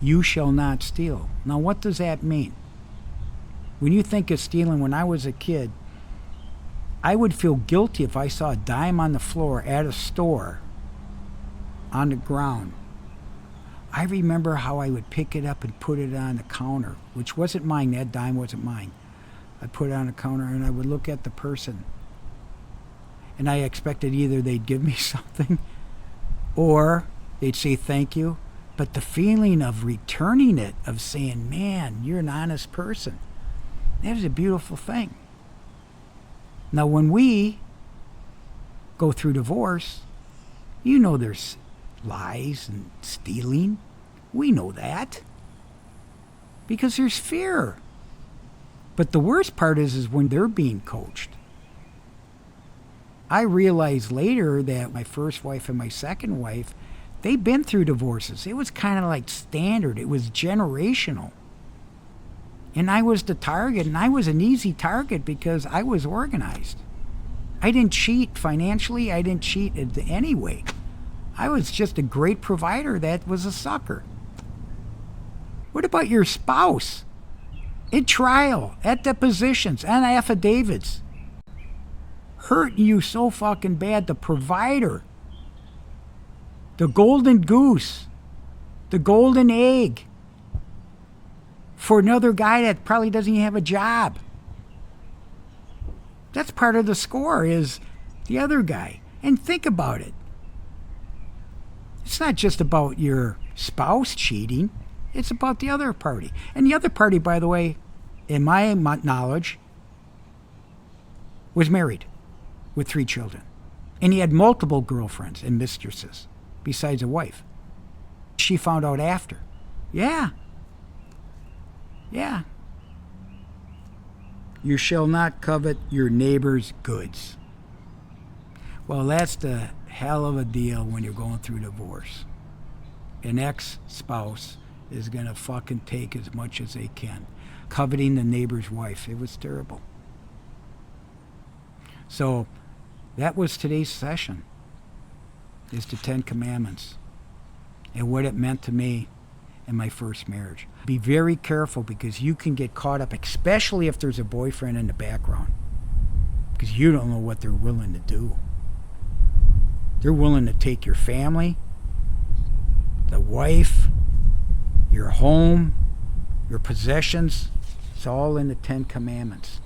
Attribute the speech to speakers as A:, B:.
A: You shall not steal. Now, what does that mean? When you think of stealing, when I was a kid, I would feel guilty if I saw a dime on the floor at a store on the ground. I remember how I would pick it up and put it on the counter, which wasn't mine. That dime wasn't mine. I put it on the counter and I would look at the person. And I expected either they'd give me something or they'd say thank you. But the feeling of returning it, of saying, man, you're an honest person, that is a beautiful thing. Now, when we go through divorce, you know there's lies and stealing. We know that. Because there's fear. But the worst part is when they're being coached. I realized later that my first wife and my second wife, they've been through divorces. It was kind of like standard. It was generational. And I was the target, and I was an easy target because I was organized. I didn't cheat financially. I didn't cheat in any way. I was just a great provider that was a sucker. What about your spouse? In trial, at depositions, and affidavits. Hurting you so fucking bad, the provider. The golden goose. The golden egg. For another guy that probably doesn't even have a job. That's part of the score, is the other guy. And think about it. It's not just about your spouse cheating. It's about the other party. And the other party, by the way, in my knowledge, was married with 3 children. And he had multiple girlfriends and mistresses besides a wife. She found out after. Yeah. You shall not covet your neighbor's goods. Well, that's the hell of a deal when you're going through divorce. An ex-spouse is going to fucking take as much as they can. Coveting the neighbor's wife. It was terrible. So that was today's session. Is the 10 Commandments and what it meant to me in my first marriage. Be very careful because you can get caught up, especially if there's a boyfriend in the background, because you don't know what they're willing to do. They're willing to take your family, the wife, your home, your possessions. It's all in the 10 Commandments.